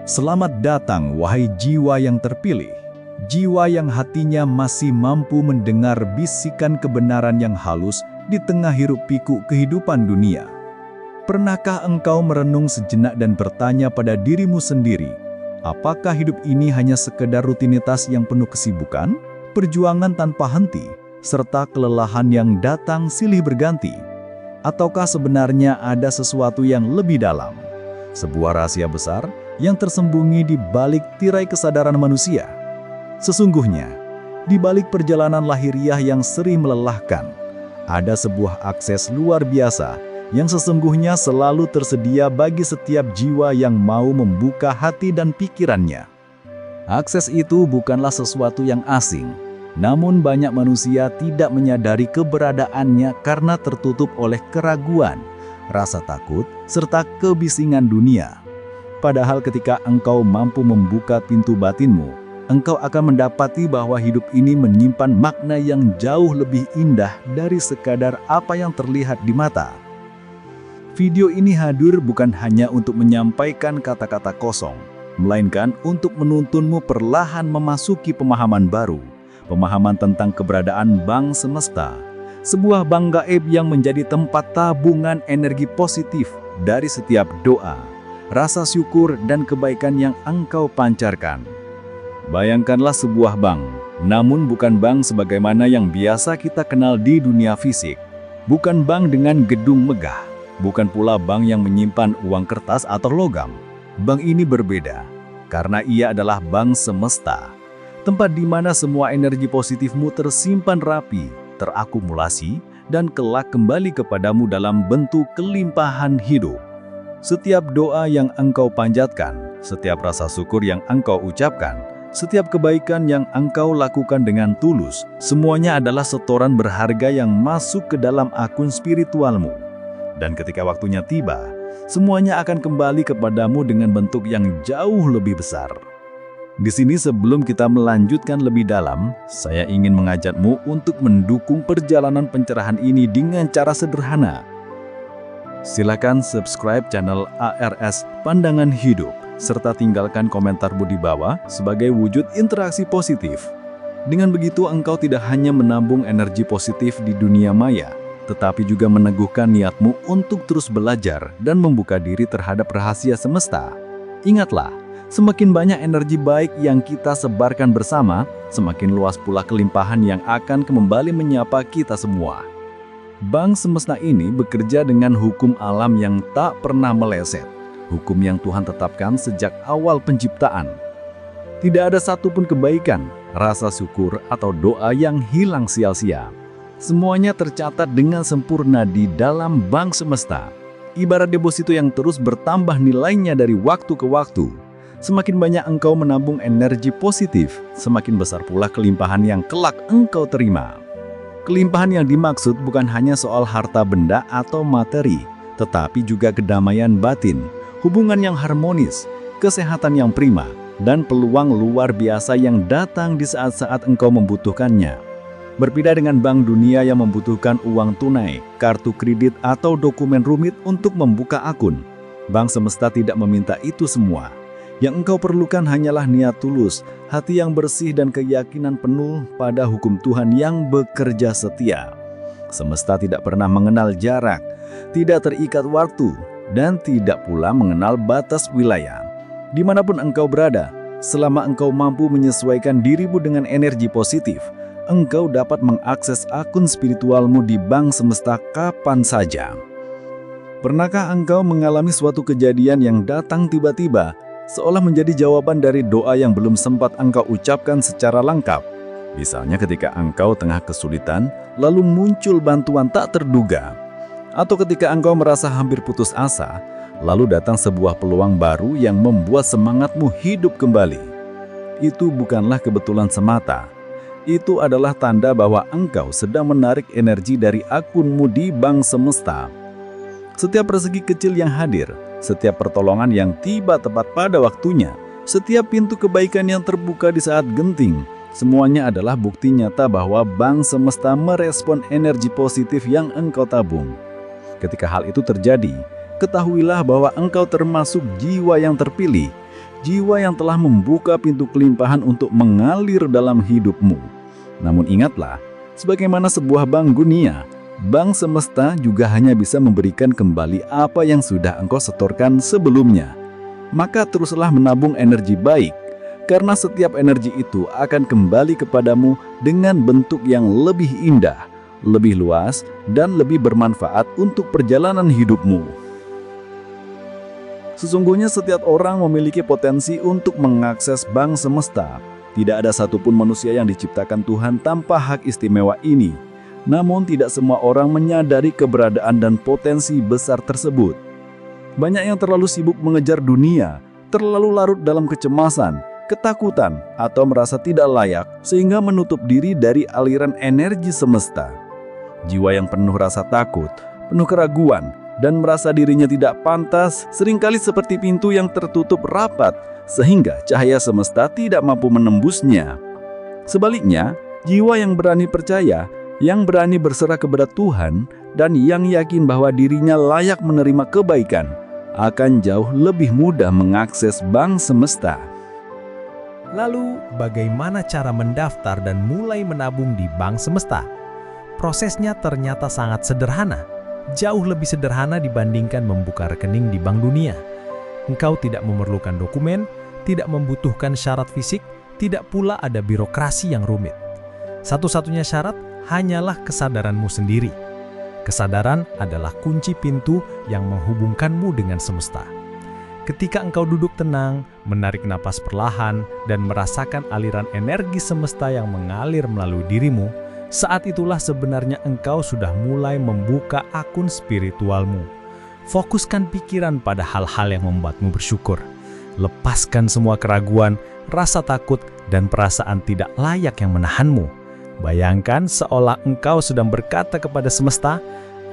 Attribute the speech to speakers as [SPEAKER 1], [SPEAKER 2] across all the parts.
[SPEAKER 1] Selamat datang, wahai jiwa yang terpilih. Jiwa yang hatinya masih mampu mendengar bisikan kebenaran yang halus di tengah hiruk-pikuk kehidupan dunia. Pernahkah engkau merenung sejenak dan bertanya pada dirimu sendiri, apakah hidup ini hanya sekedar rutinitas yang penuh kesibukan, perjuangan tanpa henti, serta kelelahan yang datang silih berganti? Ataukah sebenarnya ada sesuatu yang lebih dalam? Sebuah rahasia besar yang tersembunyi di balik tirai kesadaran manusia. Sesungguhnya, di balik perjalanan lahiriah yang sering melelahkan, ada sebuah akses luar biasa yang sesungguhnya selalu tersedia bagi setiap jiwa yang mau membuka hati dan pikirannya. Akses itu bukanlah sesuatu yang asing, namun banyak manusia tidak menyadari keberadaannya karena tertutup oleh keraguan, rasa takut, serta kebisingan dunia. Padahal ketika engkau mampu membuka pintu batinmu, engkau akan mendapati bahwa hidup ini menyimpan makna yang jauh lebih indah dari sekadar apa yang terlihat di mata. Video ini hadir bukan hanya untuk menyampaikan kata-kata kosong, melainkan untuk menuntunmu perlahan memasuki pemahaman baru, pemahaman tentang keberadaan Bang Semesta, sebuah Bang gaib yang menjadi tempat tabungan energi positif dari setiap doa, rasa syukur dan kebaikan yang engkau pancarkan. Bayangkanlah sebuah bank, namun bukan bank sebagaimana yang biasa kita kenal di dunia fisik. Bukan bank dengan gedung megah, bukan pula bank yang menyimpan uang kertas atau logam. Bank ini berbeda, karena ia adalah bank semesta. Tempat di mana semua energi positifmu tersimpan rapi, terakumulasi, dan kelak kembali kepadamu dalam bentuk kelimpahan hidup. Setiap doa yang engkau panjatkan, setiap rasa syukur yang engkau ucapkan, setiap kebaikan yang engkau lakukan dengan tulus, semuanya adalah setoran berharga yang masuk ke dalam akun spiritualmu. Dan ketika waktunya tiba, semuanya akan kembali kepadamu dengan bentuk yang jauh lebih besar. Di sini sebelum kita melanjutkan lebih dalam, saya ingin mengajakmu untuk mendukung perjalanan pencerahan ini dengan cara sederhana. Silakan subscribe channel ARS Pandangan Hidup, serta tinggalkan komentarmu di bawah sebagai wujud interaksi positif. Dengan begitu engkau tidak hanya menabung energi positif di dunia maya, tetapi juga meneguhkan niatmu untuk terus belajar dan membuka diri terhadap rahasia semesta. Ingatlah, semakin banyak energi baik yang kita sebarkan bersama, semakin luas pula kelimpahan yang akan kembali menyapa kita semua. Bang Semesta ini bekerja dengan hukum alam yang tak pernah meleset, hukum yang Tuhan tetapkan sejak awal penciptaan. Tidak ada satupun kebaikan, rasa syukur, atau doa yang hilang sia-sia. Semuanya tercatat dengan sempurna di dalam Bang Semesta. Ibarat deposito yang terus bertambah nilainya dari waktu ke waktu. Semakin banyak engkau menabung energi positif, semakin besar pula kelimpahan yang kelak engkau terima. Kelimpahan yang dimaksud bukan hanya soal harta benda atau materi, tetapi juga kedamaian batin, hubungan yang harmonis, kesehatan yang prima, dan peluang luar biasa yang datang di saat-saat engkau membutuhkannya. Berbeda dengan bank dunia yang membutuhkan uang tunai, kartu kredit, atau dokumen rumit untuk membuka akun, Bang Semesta tidak meminta itu semua. Yang engkau perlukan hanyalah niat tulus, hati yang bersih dan keyakinan penuh pada hukum Tuhan yang bekerja setia. Semesta tidak pernah mengenal jarak, tidak terikat waktu, dan tidak pula mengenal batas wilayah. Dimanapun engkau berada, selama engkau mampu menyesuaikan dirimu dengan energi positif, engkau dapat mengakses akun spiritualmu di Bang Semesta kapan saja. Pernahkah engkau mengalami suatu kejadian yang datang tiba-tiba, seolah menjadi jawaban dari doa yang belum sempat engkau ucapkan secara lengkap? Misalnya ketika engkau tengah kesulitan, lalu muncul bantuan tak terduga. Atau ketika engkau merasa hampir putus asa, lalu datang sebuah peluang baru yang membuat semangatmu hidup kembali. Itu bukanlah kebetulan semata. Itu adalah tanda bahwa engkau sedang menarik energi dari akunmu di Bang Semesta. Setiap rezeki kecil yang hadir, setiap pertolongan yang tiba tepat pada waktunya, setiap pintu kebaikan yang terbuka di saat genting, semuanya adalah bukti nyata bahwa Bang Semesta merespon energi positif yang engkau tabung. Ketika hal itu terjadi, ketahuilah bahwa engkau termasuk jiwa yang terpilih,
[SPEAKER 2] jiwa yang telah membuka pintu kelimpahan untuk mengalir dalam hidupmu. Namun ingatlah, sebagaimana sebuah bank dunia, bank semesta juga hanya bisa memberikan kembali apa yang sudah engkau setorkan sebelumnya. Maka teruslah menabung energi baik, karena setiap energi itu akan kembali kepadamu dengan bentuk yang lebih indah, lebih luas, dan lebih bermanfaat untuk perjalanan hidupmu. Sesungguhnya setiap orang memiliki potensi untuk mengakses bank semesta. Tidak ada satupun manusia yang diciptakan Tuhan tanpa hak istimewa ini. Namun tidak semua orang menyadari keberadaan dan potensi besar tersebut. Banyak yang terlalu sibuk mengejar dunia, terlalu larut dalam kecemasan, ketakutan, atau merasa tidak layak sehingga menutup diri dari aliran energi semesta. Jiwa yang penuh rasa takut, penuh keraguan, dan merasa dirinya tidak pantas, seringkali seperti pintu yang tertutup rapat, sehingga cahaya semesta tidak mampu menembusnya. Sebaliknya, jiwa yang berani percaya, yang berani berserah kepada Tuhan, dan yang yakin bahwa dirinya layak menerima kebaikan, akan jauh lebih mudah mengakses bank semesta.
[SPEAKER 3] Lalu, bagaimana cara mendaftar dan mulai menabung di bank semesta? Prosesnya ternyata sangat sederhana. Jauh lebih sederhana dibandingkan membuka rekening di Bank Dunia. Engkau tidak memerlukan dokumen, tidak membutuhkan syarat fisik, tidak pula ada birokrasi yang rumit. Satu-satunya syarat hanyalah kesadaranmu sendiri. Kesadaran adalah kunci pintu yang menghubungkanmu dengan semesta. Ketika engkau duduk tenang, menarik napas perlahan, dan merasakan aliran energi semesta yang mengalir melalui dirimu, saat itulah sebenarnya engkau sudah mulai membuka akun spiritualmu. Fokuskan pikiran pada hal-hal yang membuatmu bersyukur. Lepaskan semua keraguan, rasa takut, dan perasaan tidak layak yang menahanmu. Bayangkan seolah engkau sedang berkata kepada semesta,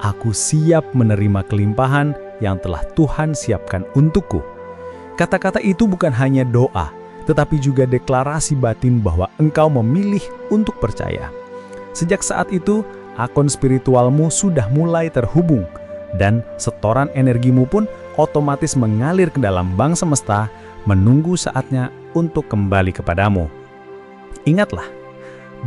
[SPEAKER 3] "Aku siap menerima kelimpahan yang telah Tuhan siapkan untukku." Kata-kata itu bukan hanya doa, tetapi juga deklarasi batin bahwa engkau memilih untuk percaya. Sejak saat itu, akun spiritualmu sudah mulai terhubung, dan setoran energimu pun otomatis mengalir ke dalam bank semesta, menunggu saatnya untuk kembali kepadamu. Ingatlah,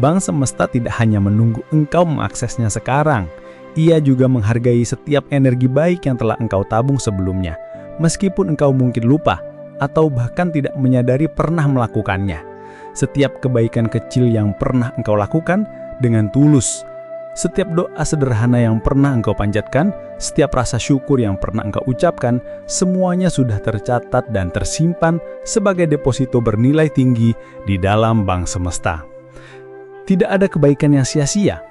[SPEAKER 3] bank semesta tidak hanya menunggu engkau mengaksesnya sekarang, ia juga menghargai setiap energi baik yang telah engkau tabung sebelumnya, meskipun engkau mungkin lupa atau bahkan tidak menyadari pernah melakukannya. Setiap kebaikan kecil yang pernah engkau lakukan dengan tulus, setiap doa sederhana yang pernah engkau panjatkan, setiap rasa syukur yang pernah engkau ucapkan, semuanya sudah tercatat dan tersimpan sebagai deposito bernilai tinggi di dalam bank semesta. Tidak ada kebaikan yang sia-sia,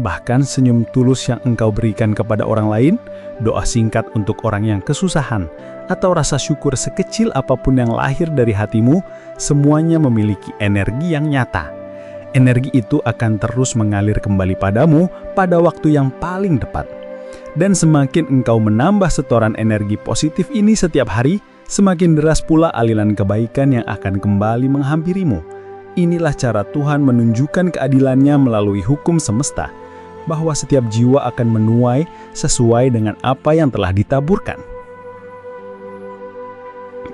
[SPEAKER 3] bahkan senyum tulus yang engkau berikan kepada orang lain, doa singkat untuk orang yang kesusahan, atau rasa syukur sekecil apapun yang lahir dari hatimu, semuanya memiliki energi yang nyata. Energi itu akan terus mengalir kembali padamu pada waktu yang paling tepat. Dan semakin engkau menambah setoran energi positif ini setiap hari, semakin deras pula aliran kebaikan yang akan kembali menghampirimu. Inilah cara Tuhan menunjukkan keadilannya melalui hukum semesta, bahwa setiap jiwa akan menuai sesuai dengan apa yang telah ditaburkan.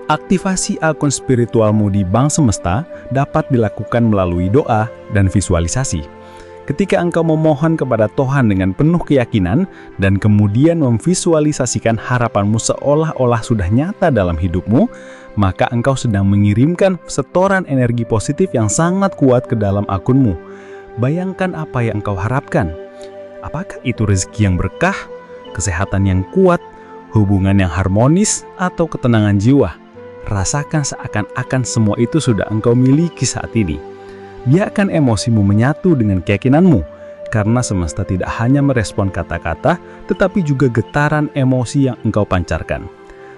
[SPEAKER 3] Aktivasi akun spiritualmu di bank semesta dapat dilakukan melalui doa dan visualisasi. Ketika engkau memohon kepada Tuhan dengan penuh keyakinan dan kemudian memvisualisasikan harapanmu seolah-olah sudah nyata dalam hidupmu, maka engkau sedang mengirimkan setoran energi positif yang sangat kuat ke dalam akunmu. Bayangkan apa yang engkau harapkan. Apakah itu rezeki yang berkah, kesehatan yang kuat, hubungan yang harmonis, atau ketenangan jiwa? Rasakan seakan-akan semua itu sudah engkau miliki saat ini. Biarkan emosimu menyatu dengan keyakinanmu, karena semesta tidak hanya merespon kata-kata, tetapi juga getaran emosi yang engkau pancarkan.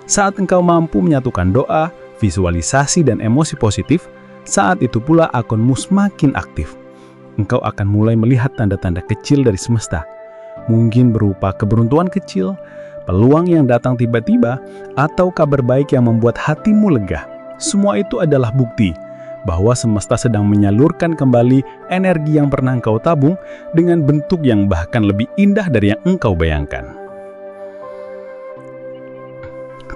[SPEAKER 3] Saat engkau mampu menyatukan doa, visualisasi, dan emosi positif, saat itu pula akunmu semakin aktif. Engkau akan mulai melihat tanda-tanda kecil dari semesta. Mungkin berupa keberuntungan kecil, peluang yang datang tiba-tiba, atau kabar baik yang membuat hatimu lega. Semua itu adalah bukti bahwa semesta sedang menyalurkan kembali energi yang pernah engkau tabung dengan bentuk yang bahkan lebih indah dari yang engkau bayangkan.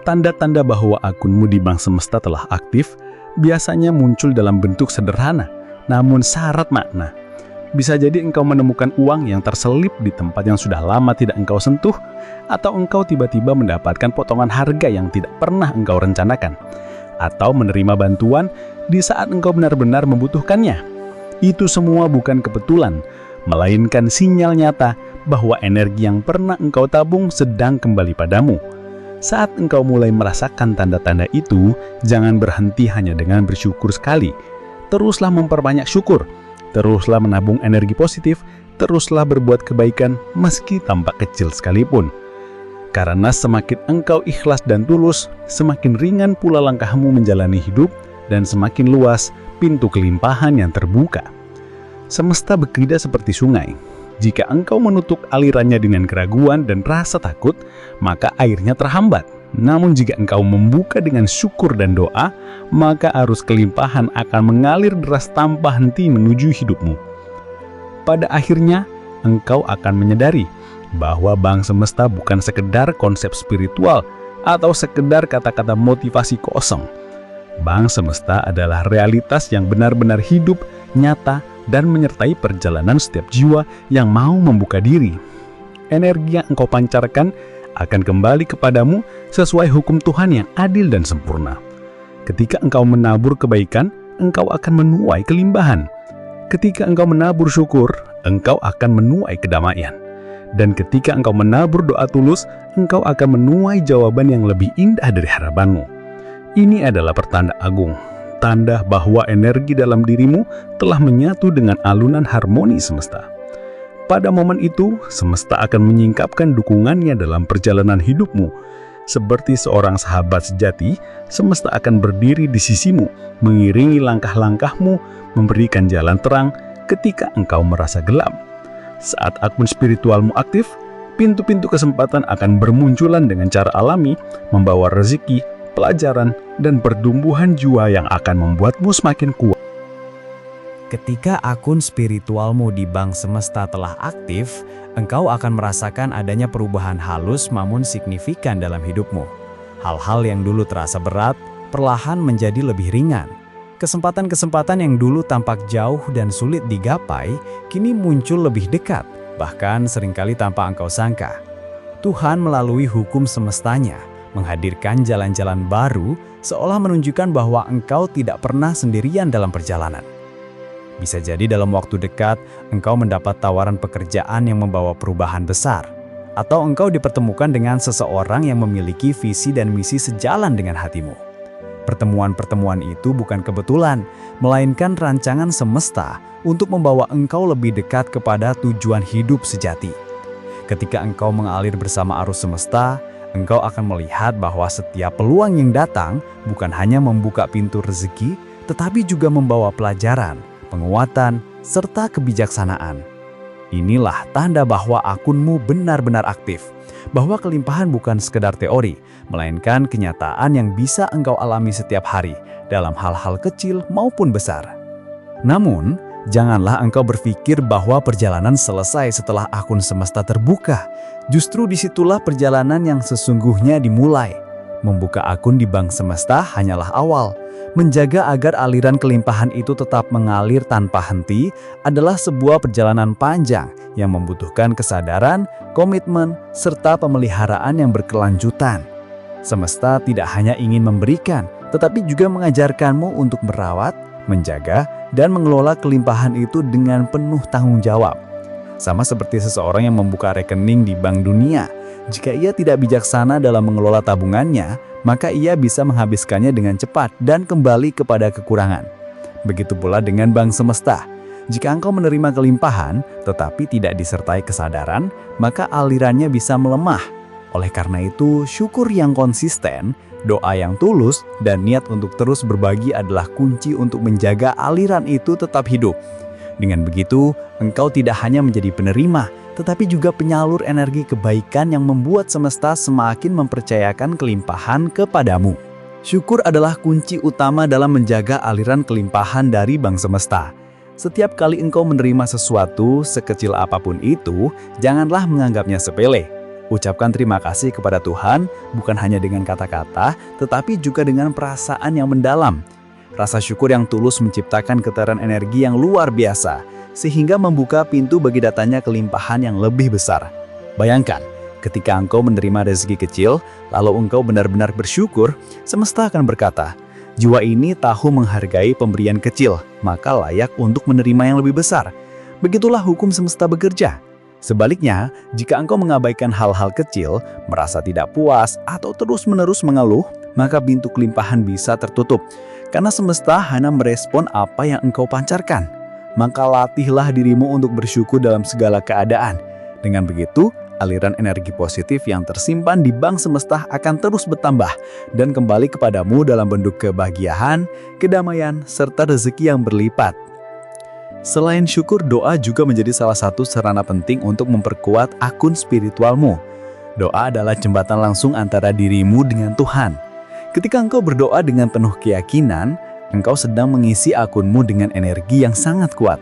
[SPEAKER 4] Tanda-tanda bahwa akunmu di bank semesta telah aktif biasanya muncul dalam bentuk sederhana, namun syarat makna. Bisa jadi engkau menemukan uang yang terselip di tempat yang sudah lama tidak engkau sentuh, atau engkau tiba-tiba mendapatkan potongan harga yang tidak pernah engkau rencanakan, atau menerima bantuan di saat engkau benar-benar membutuhkannya. Itu semua bukan kebetulan, melainkan sinyal nyata bahwa energi yang pernah engkau tabung sedang kembali padamu. Saat engkau mulai merasakan tanda-tanda itu, jangan berhenti hanya dengan bersyukur sekali. Teruslah memperbanyak syukur, teruslah menabung energi positif, teruslah berbuat kebaikan meski tampak kecil sekalipun. Karena semakin engkau ikhlas dan tulus, semakin ringan pula langkahmu menjalani hidup dan semakin luas pintu kelimpahan yang terbuka. Semesta bekerja seperti sungai. Jika engkau menutup alirannya dengan keraguan dan rasa takut, maka airnya terhambat. Namun jika engkau membuka dengan syukur dan doa, maka arus kelimpahan akan mengalir deras tanpa henti menuju hidupmu. Pada akhirnya, engkau akan menyadari bahwa bank semesta bukan sekedar konsep spiritual atau sekedar kata-kata motivasi kosong. Bank semesta adalah realitas yang benar-benar hidup, nyata, dan menyertai perjalanan setiap jiwa yang mau membuka diri. Energi yang engkau pancarkan akan kembali kepadamu sesuai hukum Tuhan yang adil dan sempurna. Ketika engkau menabur kebaikan, engkau akan menuai kelimbahan. Ketika engkau menabur syukur, engkau akan menuai kedamaian. Dan ketika engkau menabur doa tulus, engkau akan menuai jawaban yang lebih indah dari harapanmu. Ini adalah pertanda agung, tanda bahwa energi dalam dirimu telah menyatu dengan alunan harmoni semesta. Pada momen itu, semesta akan menyingkapkan dukungannya dalam perjalanan hidupmu. Seperti seorang sahabat sejati, semesta akan berdiri di sisimu, mengiringi langkah-langkahmu, memberikan jalan terang ketika engkau merasa gelap. Saat akun spiritualmu aktif, pintu-pintu kesempatan akan bermunculan dengan cara alami, membawa rezeki, pelajaran, dan pertumbuhan jiwa yang akan membuatmu semakin kuat.
[SPEAKER 3] Ketika akun spiritualmu di bank semesta telah aktif, engkau akan merasakan adanya perubahan halus namun signifikan dalam hidupmu. Hal-hal yang dulu terasa berat, perlahan menjadi lebih ringan. Kesempatan-kesempatan yang dulu tampak jauh dan sulit digapai, kini muncul lebih dekat, bahkan seringkali tanpa engkau sangka. Tuhan melalui hukum semestanya menghadirkan jalan-jalan baru, seolah menunjukkan bahwa engkau tidak pernah sendirian dalam perjalanan. Bisa jadi dalam waktu dekat, engkau mendapat tawaran pekerjaan yang membawa perubahan besar, atau engkau dipertemukan dengan seseorang yang memiliki visi dan misi sejalan dengan hatimu. Pertemuan-pertemuan itu bukan kebetulan, melainkan rancangan semesta untuk membawa engkau lebih dekat kepada tujuan hidup sejati. Ketika engkau mengalir bersama arus semesta, engkau akan melihat bahwa setiap peluang yang datang bukan hanya membuka pintu rezeki, tetapi juga membawa pelajaran, penguatan, serta kebijaksanaan. Inilah tanda bahwa akunmu benar-benar aktif, bahwa kelimpahan bukan sekedar teori, melainkan kenyataan yang bisa engkau alami setiap hari dalam hal-hal kecil maupun besar. Namun, janganlah engkau berpikir bahwa perjalanan selesai setelah akun semesta terbuka. Justru disitulah perjalanan yang sesungguhnya dimulai. Membuka akun di bank semesta hanyalah awal. Menjaga agar aliran kelimpahan itu tetap mengalir tanpa henti adalah sebuah perjalanan panjang yang membutuhkan kesadaran, komitmen, serta pemeliharaan yang berkelanjutan. Semesta tidak hanya ingin memberikan, tetapi juga mengajarkanmu untuk merawat, menjaga, dan mengelola kelimpahan itu dengan penuh tanggung jawab. Sama seperti seseorang yang membuka rekening di Bank Dunia. Jika ia tidak bijaksana dalam mengelola tabungannya, maka ia bisa menghabiskannya dengan cepat dan kembali kepada kekurangan. Begitu pula dengan bank semesta. Jika engkau menerima kelimpahan, tetapi tidak disertai kesadaran, maka alirannya bisa melemah. Oleh karena itu, syukur yang konsisten, doa yang tulus, dan niat untuk terus berbagi adalah kunci untuk menjaga aliran itu tetap hidup. Dengan begitu, engkau tidak hanya menjadi penerima, tetapi juga penyalur energi kebaikan yang membuat semesta semakin mempercayakan kelimpahan kepadamu. Syukur adalah kunci utama dalam menjaga aliran kelimpahan dari bank semesta. Setiap kali engkau menerima sesuatu, sekecil apapun itu, janganlah menganggapnya sepele.
[SPEAKER 2] Ucapkan terima kasih kepada Tuhan bukan hanya dengan kata-kata, tetapi juga dengan perasaan yang mendalam. Rasa syukur yang tulus menciptakan getaran energi yang luar biasa, sehingga membuka pintu bagi datangnya kelimpahan yang lebih besar. Bayangkan, ketika engkau menerima rezeki kecil, lalu engkau benar-benar bersyukur, semesta akan berkata, jiwa ini tahu menghargai pemberian kecil, maka layak untuk menerima yang lebih besar. Begitulah hukum semesta bekerja. Sebaliknya, jika engkau mengabaikan hal-hal kecil, merasa tidak puas, atau terus-menerus mengeluh, maka pintu kelimpahan bisa tertutup. Karena semesta hanya merespon apa yang engkau pancarkan. Maka latihlah dirimu untuk bersyukur dalam segala keadaan. Dengan begitu, aliran energi positif yang tersimpan di bank semesta akan terus bertambah dan kembali kepadamu dalam bentuk kebahagiaan, kedamaian, serta rezeki yang berlipat. Selain syukur, doa juga menjadi salah satu sarana penting untuk memperkuat akun spiritualmu. Doa adalah jembatan langsung antara dirimu dengan Tuhan. Ketika engkau berdoa dengan penuh keyakinan, engkau sedang mengisi akunmu dengan energi yang sangat kuat.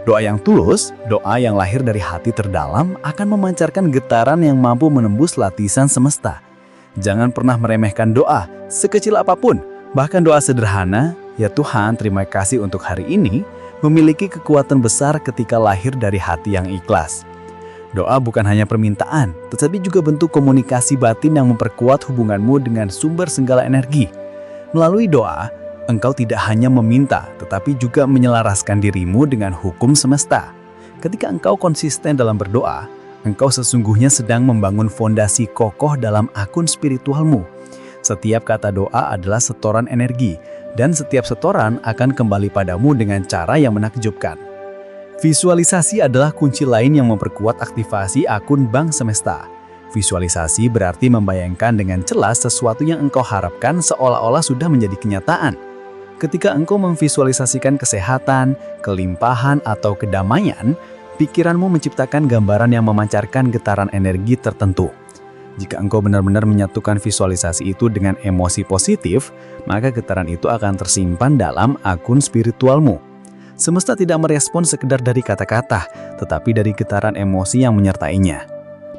[SPEAKER 2] Doa yang tulus, doa yang lahir dari hati terdalam akan memancarkan getaran yang mampu menembus lapisan semesta. Jangan pernah meremehkan doa, sekecil apapun. Bahkan doa sederhana, ya Tuhan terima kasih untuk hari ini, memiliki kekuatan besar ketika lahir dari hati yang ikhlas. Doa bukan hanya permintaan, tetapi juga bentuk komunikasi batin yang memperkuat hubunganmu dengan sumber segala energi. Melalui doa, engkau tidak hanya meminta, tetapi juga menyelaraskan dirimu dengan hukum semesta. Ketika engkau konsisten dalam berdoa, engkau sesungguhnya sedang membangun fondasi kokoh dalam akun spiritualmu. Setiap kata doa adalah setoran energi, dan setiap setoran akan kembali padamu dengan cara yang menakjubkan. Visualisasi adalah kunci lain yang memperkuat aktivasi akun bank semesta. Visualisasi berarti membayangkan dengan jelas sesuatu yang engkau harapkan seolah-olah sudah menjadi kenyataan. Ketika engkau memvisualisasikan kesehatan, kelimpahan, atau kedamaian, pikiranmu menciptakan gambaran yang memancarkan getaran energi tertentu. Jika engkau benar-benar menyatukan visualisasi itu dengan emosi positif, maka getaran itu akan tersimpan dalam akun spiritualmu. Semesta tidak merespon sekedar dari kata-kata, tetapi dari getaran emosi yang menyertainya.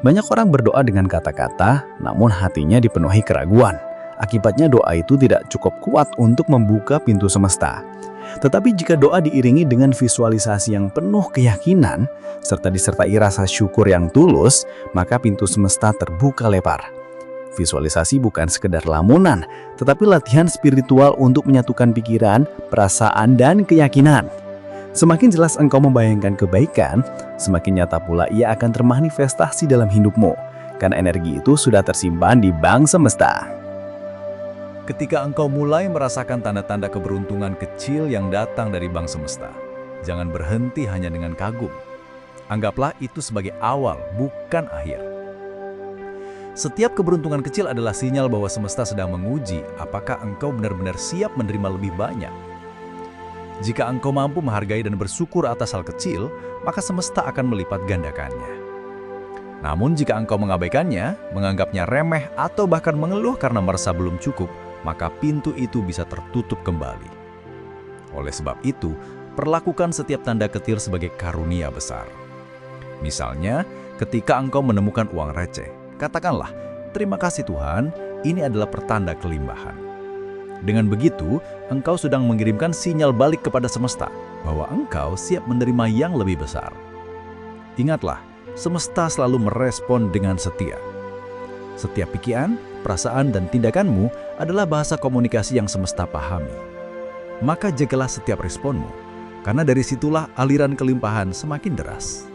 [SPEAKER 2] Banyak orang berdoa dengan kata-kata, namun hatinya dipenuhi keraguan. Akibatnya doa itu tidak cukup kuat untuk membuka pintu semesta. Tetapi jika doa diiringi dengan visualisasi yang penuh keyakinan, serta disertai rasa syukur yang tulus, maka pintu semesta terbuka lebar. Visualisasi bukan sekedar lamunan, tetapi latihan spiritual untuk menyatukan pikiran, perasaan, dan keyakinan. Semakin jelas engkau membayangkan kebaikan, semakin nyata pula ia akan termanifestasi dalam hidupmu, karena energi itu sudah tersimpan di bank semesta.
[SPEAKER 1] Ketika engkau mulai merasakan tanda-tanda keberuntungan kecil yang datang dari bank semesta, jangan berhenti hanya dengan kagum. Anggaplah itu sebagai awal, bukan akhir. Setiap keberuntungan kecil adalah sinyal bahwa semesta sedang menguji apakah engkau benar-benar siap menerima lebih banyak. Jika engkau mampu menghargai dan bersyukur atas hal kecil, maka semesta akan melipat gandakannya. Namun jika engkau mengabaikannya, menganggapnya remeh, atau bahkan mengeluh karena merasa belum cukup, maka pintu itu bisa tertutup kembali. Oleh sebab itu, perlakukan setiap tanda kecil sebagai karunia besar. Misalnya, ketika engkau menemukan uang receh, katakanlah, terima kasih Tuhan, ini adalah pertanda kelimpahan. Dengan begitu, engkau sedang mengirimkan sinyal balik kepada semesta bahwa engkau siap menerima yang lebih besar. Ingatlah, semesta selalu merespon dengan setia. Setiap pikiran, perasaan, dan tindakanmu adalah bahasa komunikasi yang semesta pahami. Maka jagalah setiap responmu, karena dari situlah aliran kelimpahan semakin deras.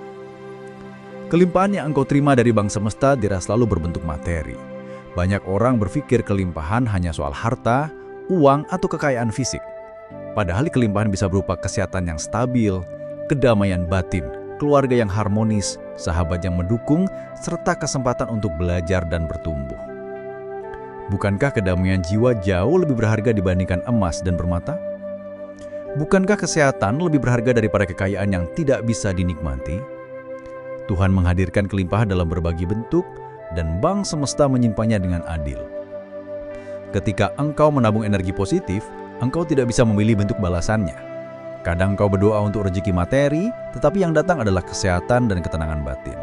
[SPEAKER 1] Kelimpahan yang engkau terima dari bank semesta tidak selalu berbentuk materi. Banyak orang berpikir kelimpahan hanya soal harta, uang, atau kekayaan fisik. Padahal kelimpahan bisa berupa kesehatan yang stabil, kedamaian batin, keluarga yang harmonis, sahabat yang mendukung, serta kesempatan untuk belajar dan bertumbuh. Bukankah kedamaian jiwa jauh lebih berharga dibandingkan emas dan permata? Bukankah kesehatan lebih berharga daripada kekayaan yang tidak bisa dinikmati? Tuhan menghadirkan kelimpahan dalam berbagai bentuk, dan bank semesta menyimpannya dengan adil. Ketika engkau menabung energi positif, engkau tidak bisa memilih bentuk balasannya. Kadang engkau berdoa untuk rezeki materi, tetapi yang datang adalah kesehatan dan ketenangan batin.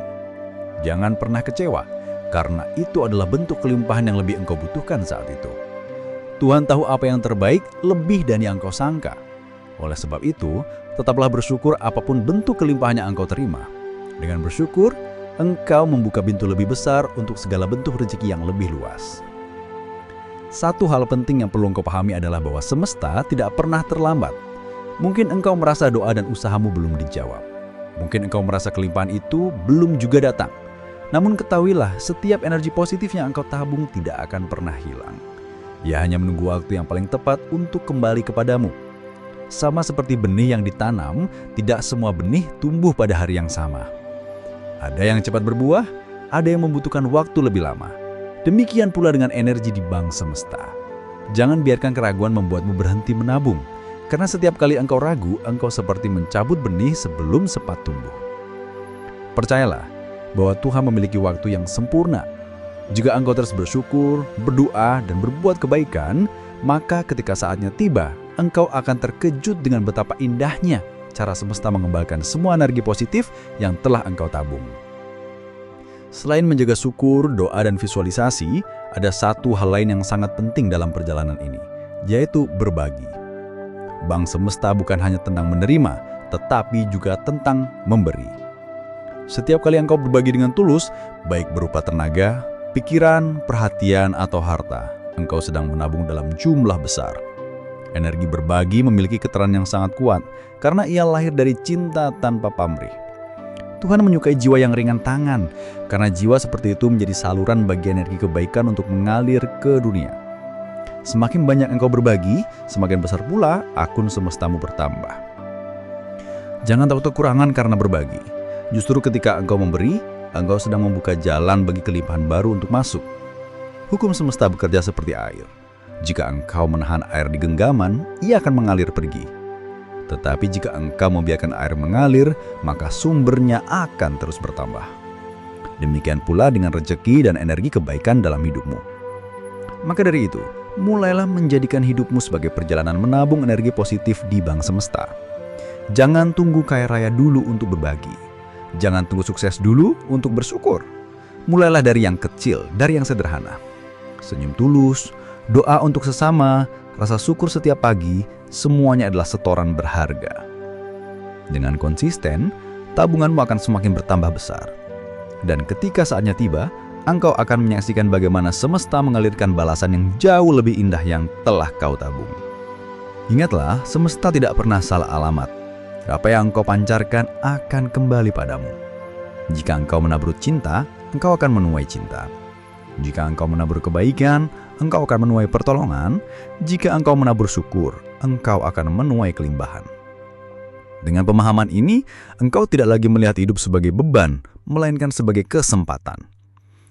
[SPEAKER 1] Jangan pernah kecewa.
[SPEAKER 5] karena itu adalah bentuk kelimpahan yang lebih engkau butuhkan saat itu. Tuhan tahu apa yang terbaik lebih dari yang engkau sangka. Oleh sebab itu, tetaplah bersyukur apapun bentuk kelimpahan yang engkau terima. Dengan bersyukur, engkau membuka pintu lebih besar untuk segala bentuk rezeki yang lebih luas. Satu hal penting yang perlu engkau pahami adalah bahwa semesta tidak pernah terlambat. Mungkin engkau merasa doa dan usahamu belum dijawab. Mungkin engkau merasa kelimpahan itu belum juga datang. Namun ketahuilah, setiap energi positif yang engkau tabung tidak akan pernah hilang. Ia hanya menunggu waktu yang paling tepat untuk kembali kepadamu. Sama seperti benih yang ditanam, tidak semua benih tumbuh pada hari yang sama. Ada yang cepat berbuah, ada yang membutuhkan waktu lebih lama. Demikian pula dengan energi di bank semesta. Jangan biarkan keraguan membuatmu berhenti menabung. Karena setiap kali engkau ragu, engkau seperti mencabut benih sebelum sempat tumbuh. Percayalah bahwa Tuhan memiliki waktu yang sempurna. Jika engkau terus bersyukur, berdoa, dan berbuat kebaikan, maka ketika saatnya tiba, engkau akan terkejut dengan betapa indahnya cara semesta mengembalikan semua energi positif yang telah engkau tabung. Selain menjaga syukur, doa, dan visualisasi, ada satu hal lain yang sangat penting dalam perjalanan ini, yaitu berbagi. Bank semesta bukan hanya tentang menerima, tetapi juga tentang memberi. Setiap kali engkau berbagi dengan tulus, baik berupa tenaga, pikiran, perhatian, atau harta, engkau sedang menabung dalam jumlah besar. Energi berbagi memiliki keterangan yang sangat kuat karena ia lahir dari cinta tanpa pamrih. Tuhan menyukai jiwa yang ringan tangan karena jiwa seperti itu menjadi saluran bagi energi kebaikan untuk mengalir ke dunia. Semakin banyak engkau berbagi, semakin besar pula akun semestamu bertambah. Jangan takut kekurangan karena berbagi. Justru ketika engkau memberi, engkau sedang membuka jalan bagi kelimpahan baru untuk masuk. Hukum semesta bekerja seperti air. Jika engkau menahan air di genggaman, ia akan mengalir pergi. Tetapi jika engkau membiarkan air mengalir, maka sumbernya akan terus bertambah. Demikian pula dengan rezeki dan energi kebaikan dalam hidupmu. Maka dari itu, mulailah menjadikan hidupmu sebagai perjalanan menabung energi positif di bank semesta. Jangan tunggu kaya raya dulu untuk berbagi. Jangan tunggu sukses dulu untuk bersyukur. Mulailah dari yang kecil, dari yang sederhana. Senyum tulus, doa untuk sesama, rasa syukur setiap pagi, semuanya adalah setoran berharga. Dengan konsisten, tabunganmu akan semakin bertambah besar. Dan ketika saatnya tiba, engkau akan menyaksikan bagaimana semesta mengalirkan balasan yang jauh lebih indah yang telah kau tabung. Ingatlah, semesta tidak pernah salah alamat. Apa yang engkau pancarkan akan kembali padamu. Jika engkau menabur cinta, engkau akan menuai cinta. Jika engkau menabur kebaikan, engkau akan menuai pertolongan. Jika engkau menabur syukur, engkau akan menuai kelimpahan. Dengan pemahaman ini, engkau tidak lagi melihat hidup sebagai beban, melainkan sebagai kesempatan.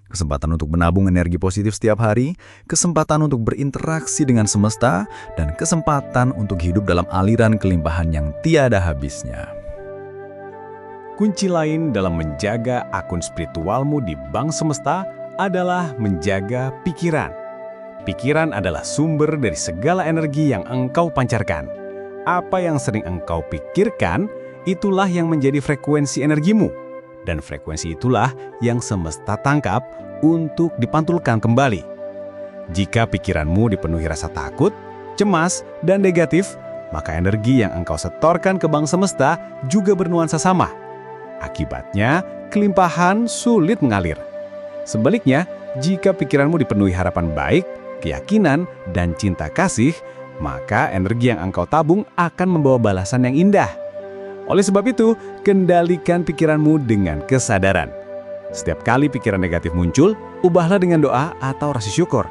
[SPEAKER 5] Kesempatan untuk menabung energi positif setiap hari, kesempatan untuk berinteraksi dengan semesta, dan kesempatan untuk hidup dalam aliran kelimpahan yang tiada habisnya.
[SPEAKER 3] Kunci lain dalam menjaga akun spiritualmu di bank semesta adalah menjaga pikiran. Pikiran adalah sumber dari segala energi yang engkau pancarkan. Apa yang sering engkau pikirkan, itulah yang menjadi frekuensi energimu. Dan frekuensi itulah yang semesta tangkap untuk dipantulkan kembali. Jika pikiranmu dipenuhi rasa takut, cemas, dan negatif, maka energi yang engkau setorkan ke bank semesta juga bernuansa sama. Akibatnya, kelimpahan sulit mengalir. Sebaliknya, jika pikiranmu dipenuhi harapan baik, keyakinan, dan cinta kasih, maka energi yang engkau tabung akan membawa balasan yang indah. Oleh sebab itu, kendalikan pikiranmu dengan kesadaran. Setiap kali pikiran negatif muncul, ubahlah dengan doa atau rasa syukur.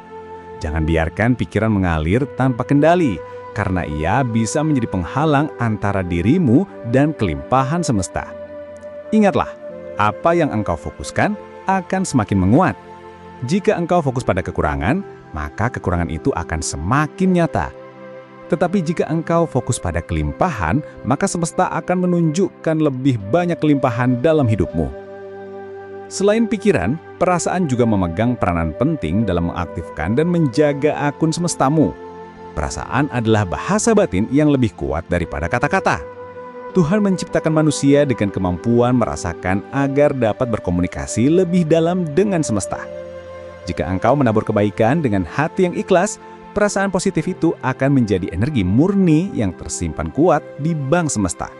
[SPEAKER 3] Jangan biarkan pikiran mengalir tanpa kendali, karena ia bisa menjadi penghalang antara dirimu dan kelimpahan semesta. Ingatlah, apa yang engkau fokuskan akan semakin menguat. Jika engkau fokus pada kekurangan, maka kekurangan itu akan semakin nyata. Tetapi jika engkau fokus pada kelimpahan, maka semesta akan menunjukkan lebih banyak kelimpahan dalam hidupmu. Selain pikiran, perasaan juga memegang peranan penting dalam mengaktifkan dan menjaga akun semestamu. Perasaan adalah bahasa batin yang lebih kuat daripada kata-kata. Tuhan menciptakan manusia dengan kemampuan merasakan agar dapat berkomunikasi lebih dalam dengan semesta.
[SPEAKER 4] Jika engkau menabur kebaikan dengan hati yang ikhlas, perasaan positif itu akan menjadi energi murni yang tersimpan kuat di bank semesta.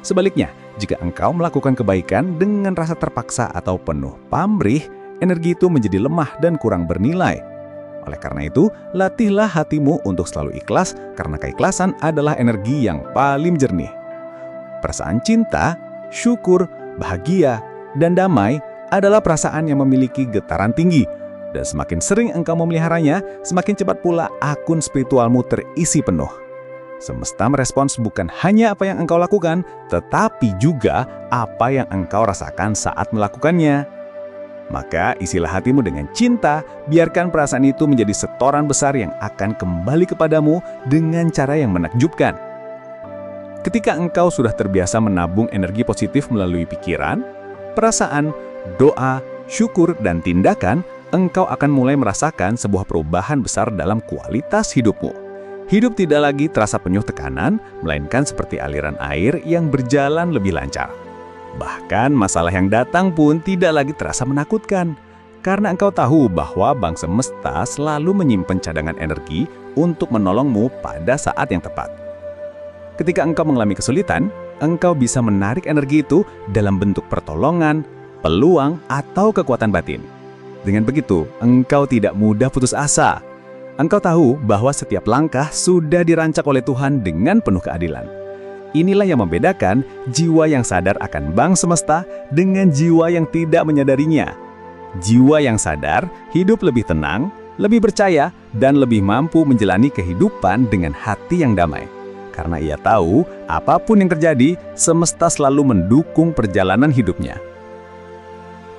[SPEAKER 4] Sebaliknya, jika engkau melakukan kebaikan dengan rasa terpaksa atau penuh pamrih, energi itu menjadi lemah dan kurang bernilai. Oleh karena itu, latihlah hatimu untuk selalu ikhlas karena keikhlasan adalah energi yang paling jernih. Perasaan cinta, syukur, bahagia, dan damai adalah perasaan yang memiliki getaran tinggi. Dan semakin sering engkau memeliharanya, semakin cepat pula akun spiritualmu terisi penuh. Semesta merespons bukan hanya apa yang engkau lakukan, tetapi juga apa yang engkau rasakan saat melakukannya. Maka isilah hatimu dengan cinta, biarkan perasaan itu menjadi setoran besar yang akan kembali kepadamu dengan cara yang menakjubkan. Ketika engkau sudah terbiasa menabung energi positif melalui pikiran, perasaan, doa, syukur, dan tindakan, engkau akan mulai merasakan sebuah perubahan besar dalam kualitas hidupmu. Hidup tidak lagi terasa penuh tekanan, melainkan seperti aliran air yang berjalan lebih lancar. Bahkan masalah yang datang pun tidak lagi terasa menakutkan, karena engkau tahu bahwa bank semesta selalu menyimpan cadangan energi untuk menolongmu pada saat yang tepat. Ketika engkau mengalami kesulitan, engkau bisa menarik energi itu dalam bentuk pertolongan, peluang, atau kekuatan batin. Dengan begitu, engkau tidak mudah putus asa. Engkau tahu bahwa setiap langkah sudah dirancang oleh Tuhan dengan penuh keadilan. Inilah yang membedakan jiwa yang sadar akan bank semesta dengan jiwa yang tidak menyadarinya. Jiwa yang sadar hidup lebih tenang, lebih percaya, dan lebih mampu menjalani kehidupan dengan hati yang damai. Karena ia tahu apapun yang terjadi, semesta selalu mendukung perjalanan hidupnya.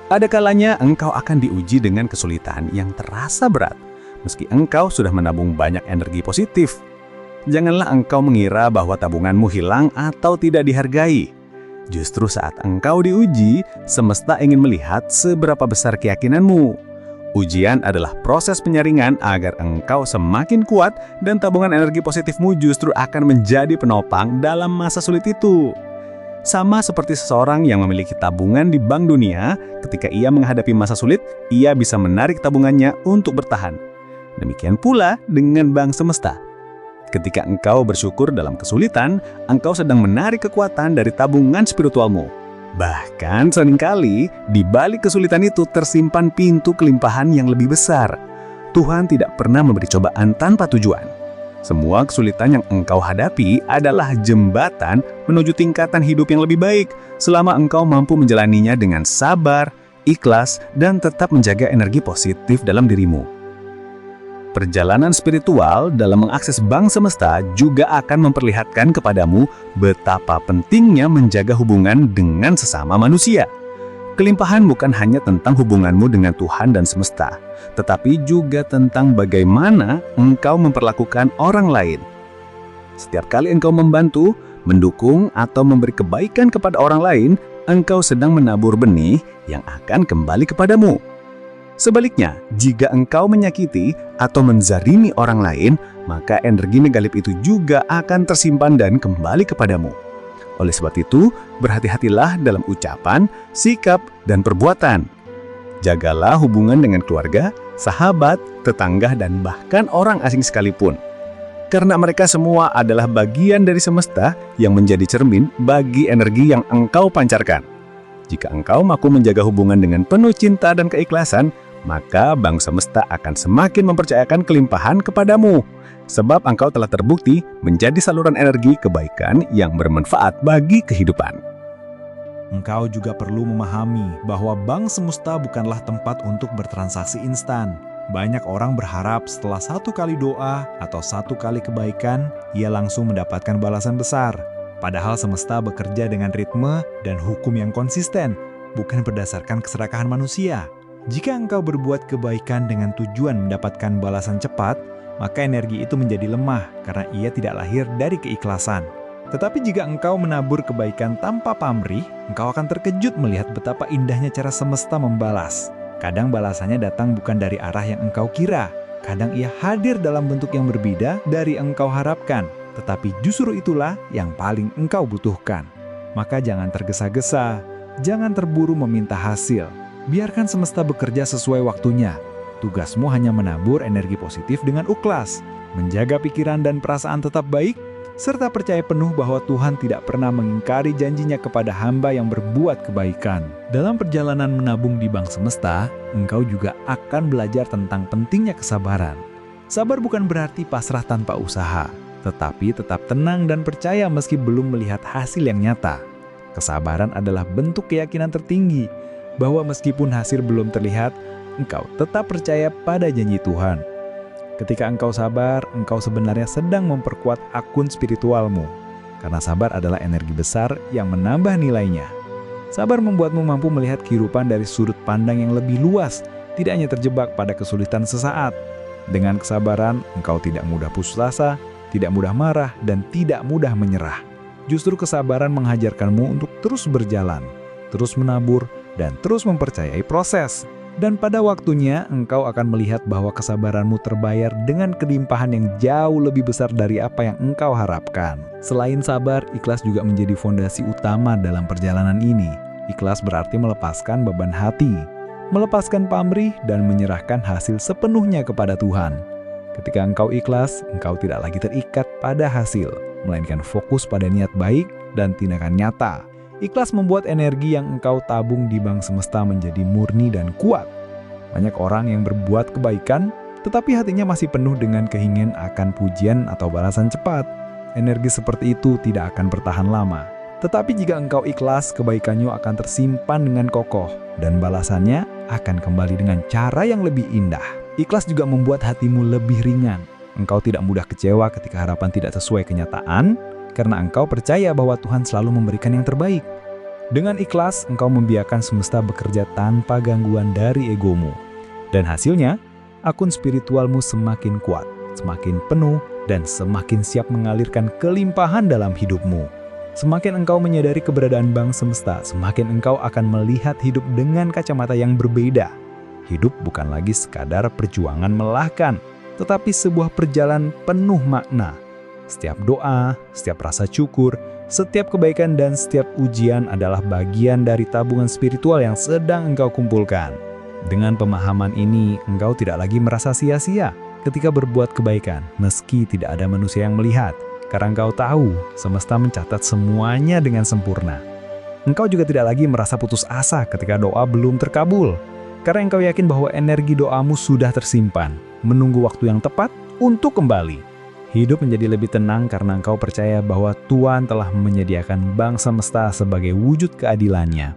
[SPEAKER 4] Ada kalanya engkau akan diuji dengan kesulitan yang terasa berat. Meski engkau sudah menabung banyak energi positif, janganlah engkau mengira bahwa tabunganmu hilang atau tidak dihargai. Justru saat engkau diuji, semesta ingin melihat seberapa besar keyakinanmu. Ujian adalah proses penyaringan agar engkau semakin kuat dan tabungan energi positifmu justru akan menjadi penopang dalam masa sulit itu. Sama seperti seseorang yang memiliki tabungan di Bank Dunia, ketika ia menghadapi masa sulit, ia bisa menarik tabungannya untuk bertahan. Demikian pula dengan bank semesta. Ketika engkau bersyukur dalam kesulitan, engkau sedang menarik kekuatan dari tabungan spiritualmu. Bahkan seringkali, di balik kesulitan itu tersimpan pintu kelimpahan yang lebih besar. Tuhan tidak pernah memberi cobaan tanpa tujuan. Semua kesulitan yang engkau hadapi adalah jembatan menuju tingkatan hidup yang lebih baik, selama engkau mampu menjalaninya dengan sabar, ikhlas, dan tetap menjaga energi positif dalam dirimu. Perjalanan spiritual dalam mengakses bank semesta juga akan memperlihatkan kepadamu betapa pentingnya menjaga hubungan dengan sesama manusia. Kelimpahan bukan hanya tentang hubunganmu dengan Tuhan dan semesta, tetapi juga tentang bagaimana engkau memperlakukan orang lain. Setiap kali engkau membantu, mendukung, atau memberi kebaikan kepada orang lain, engkau sedang menabur benih yang akan kembali kepadamu. Sebaliknya, jika engkau menyakiti atau menzalimi orang lain, maka energi negatif itu juga akan tersimpan dan kembali kepadamu. Oleh sebab itu, berhati-hatilah dalam ucapan, sikap, dan perbuatan. Jagalah hubungan dengan keluarga, sahabat, tetangga, dan bahkan orang asing sekalipun. Karena mereka semua adalah bagian dari semesta yang menjadi cermin bagi energi yang engkau pancarkan. Jika engkau mampu menjaga hubungan dengan penuh cinta dan keikhlasan, maka bank semesta akan semakin mempercayakan kelimpahan kepadamu. Sebab engkau telah terbukti menjadi saluran energi kebaikan yang bermanfaat bagi kehidupan.
[SPEAKER 1] Engkau juga perlu memahami bahwa bank semesta bukanlah tempat untuk bertransaksi instan. Banyak orang berharap setelah satu kali doa atau satu kali kebaikan, ia langsung mendapatkan balasan besar. Padahal semesta bekerja dengan ritme dan hukum yang konsisten, bukan berdasarkan keserakahan manusia. Jika engkau berbuat kebaikan dengan tujuan mendapatkan balasan cepat, maka energi itu menjadi lemah karena ia tidak lahir dari keikhlasan. Tetapi jika engkau menabur kebaikan tanpa pamrih, engkau akan terkejut melihat betapa indahnya cara semesta membalas. Kadang balasannya datang bukan dari arah yang engkau kira. Kadang ia hadir dalam bentuk yang berbeda dari engkau harapkan. Tetapi justru itulah yang paling engkau butuhkan. Maka jangan tergesa-gesa, jangan terburu meminta hasil. Biarkan semesta bekerja sesuai waktunya. tugasmu hanya menabur energi positif dengan ikhlas, menjaga pikiran dan perasaan tetap baik, serta percaya penuh bahwa Tuhan tidak pernah mengingkari janjinya kepada hamba yang berbuat kebaikan. Dalam perjalanan menabung di bank semesta, engkau juga akan belajar tentang pentingnya kesabaran. Sabar bukan berarti pasrah tanpa usaha, tetapi tetap tenang dan percaya meski belum melihat hasil yang nyata. Kesabaran adalah bentuk keyakinan tertinggi bahwa meskipun hasil belum terlihat, engkau tetap percaya pada janji Tuhan. Ketika engkau sabar, engkau sebenarnya sedang memperkuat akun spiritualmu. Karena sabar adalah energi besar yang menambah nilainya. Sabar membuatmu mampu melihat kehidupan dari sudut pandang yang lebih luas, tidak hanya terjebak pada kesulitan sesaat. Dengan kesabaran, engkau tidak mudah putus asa, tidak mudah marah, dan tidak mudah menyerah. Justru kesabaran mengajarkanmu untuk terus berjalan, terus menabur, dan terus mempercayai proses. Dan pada waktunya, engkau akan melihat bahwa kesabaranmu terbayar dengan kelimpahan yang jauh lebih besar dari apa yang engkau harapkan. Selain sabar, ikhlas juga menjadi fondasi utama dalam perjalanan ini. Ikhlas berarti melepaskan beban hati, melepaskan pamrih, dan menyerahkan hasil sepenuhnya kepada Tuhan. Ketika engkau ikhlas, engkau tidak lagi terikat pada hasil, melainkan fokus pada niat baik dan tindakan nyata. Ikhlas membuat energi yang engkau tabung di bank semesta menjadi murni dan kuat. Banyak orang yang berbuat kebaikan, tetapi hatinya masih penuh dengan keinginan akan pujian atau balasan cepat. Energi seperti itu tidak akan bertahan lama. Tetapi jika engkau ikhlas, kebaikannya akan tersimpan dengan kokoh, dan balasannya akan kembali dengan cara yang lebih indah. Ikhlas juga membuat hatimu lebih ringan. Engkau tidak mudah kecewa ketika harapan tidak sesuai kenyataan, karena engkau percaya bahwa Tuhan selalu memberikan yang terbaik. Dengan ikhlas, engkau membiarkan semesta bekerja tanpa gangguan dari egomu. Dan hasilnya, akun spiritualmu semakin kuat, semakin penuh, dan semakin siap mengalirkan kelimpahan dalam hidupmu. Semakin engkau menyadari keberadaan bank semesta, semakin engkau akan melihat hidup dengan kacamata yang berbeda. Hidup bukan lagi sekadar perjuangan melelahkan, tetapi sebuah perjalanan penuh makna. Setiap doa, setiap rasa syukur, setiap kebaikan, dan setiap ujian adalah bagian dari tabungan spiritual yang sedang engkau kumpulkan. Dengan pemahaman ini, engkau tidak lagi merasa sia-sia ketika berbuat kebaikan, meski tidak ada manusia yang melihat. Karena engkau tahu, semesta mencatat semuanya dengan sempurna. Engkau juga tidak lagi merasa putus asa ketika doa belum terkabul. Karena engkau yakin bahwa energi doamu sudah tersimpan, menunggu waktu yang tepat untuk kembali. Hidup menjadi lebih tenang karena engkau percaya bahwa Tuhan telah menyediakan bank semesta sebagai wujud keadilannya.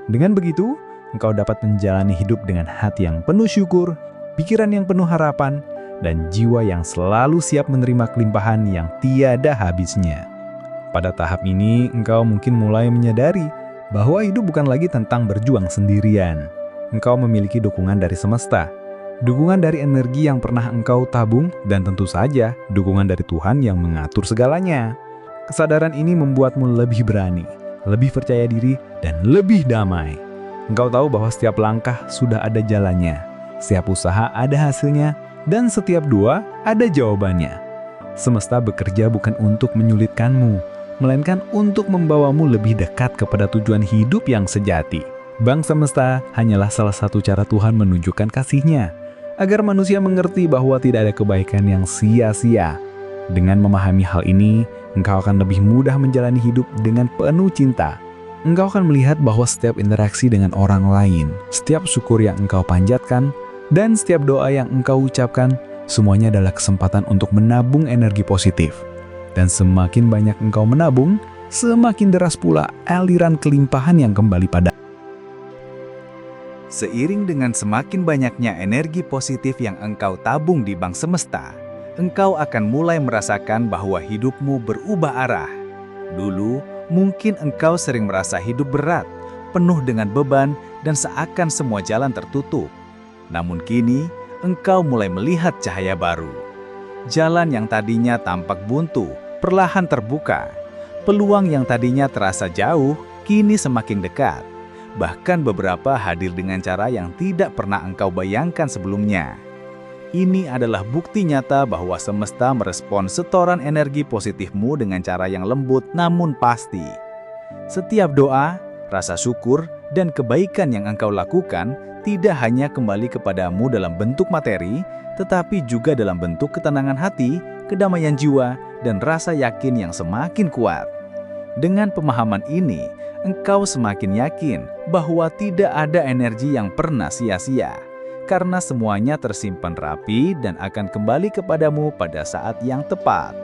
[SPEAKER 1] Dengan begitu, engkau dapat menjalani hidup dengan hati yang penuh syukur, pikiran yang penuh harapan, dan jiwa yang selalu siap menerima kelimpahan yang tiada habisnya. Pada tahap ini, engkau mungkin mulai menyadari bahwa hidup bukan lagi tentang berjuang sendirian. Engkau memiliki dukungan dari semesta, dukungan dari energi yang pernah engkau tabung, dan tentu saja dukungan dari Tuhan yang mengatur segalanya. Kesadaran ini membuatmu lebih berani, lebih percaya diri, dan lebih damai. Engkau tahu bahwa setiap langkah sudah ada jalannya, setiap usaha ada hasilnya, dan setiap doa ada jawabannya. Semesta bekerja bukan untuk menyulitkanmu, melainkan untuk membawamu lebih dekat kepada tujuan hidup yang sejati. Bank semesta hanyalah salah satu cara Tuhan menunjukkan kasih-Nya, agar manusia mengerti bahwa tidak ada kebaikan yang sia-sia. Dengan memahami hal ini, engkau akan lebih mudah menjalani hidup dengan penuh cinta. Engkau akan melihat bahwa setiap interaksi dengan orang lain, setiap syukur yang engkau panjatkan, dan setiap doa yang engkau ucapkan, semuanya adalah kesempatan untuk menabung energi positif. Dan semakin banyak engkau menabung, semakin deras pula aliran kelimpahan yang kembali pada.
[SPEAKER 6] Seiring dengan semakin banyaknya energi positif yang engkau tabung di bank semesta, engkau akan mulai merasakan bahwa hidupmu berubah arah. Dulu, mungkin engkau sering merasa hidup berat, penuh dengan beban, dan seakan semua jalan tertutup. Namun kini, engkau mulai melihat cahaya baru. Jalan yang tadinya tampak buntu, perlahan terbuka. Peluang yang tadinya terasa jauh, kini semakin dekat. Bahkan beberapa hadir dengan cara yang tidak pernah engkau bayangkan sebelumnya. Ini adalah bukti nyata bahwa semesta merespon setoran energi positifmu dengan cara yang lembut namun pasti. Setiap doa, rasa syukur, dan kebaikan yang engkau lakukan tidak hanya kembali kepadamu dalam bentuk materi, tetapi juga dalam bentuk ketenangan hati, kedamaian jiwa, dan rasa yakin yang semakin kuat. Dengan pemahaman ini, engkau semakin yakin bahwa tidak ada energi yang pernah sia-sia, karena semuanya tersimpan rapi dan akan kembali kepadamu pada saat yang tepat.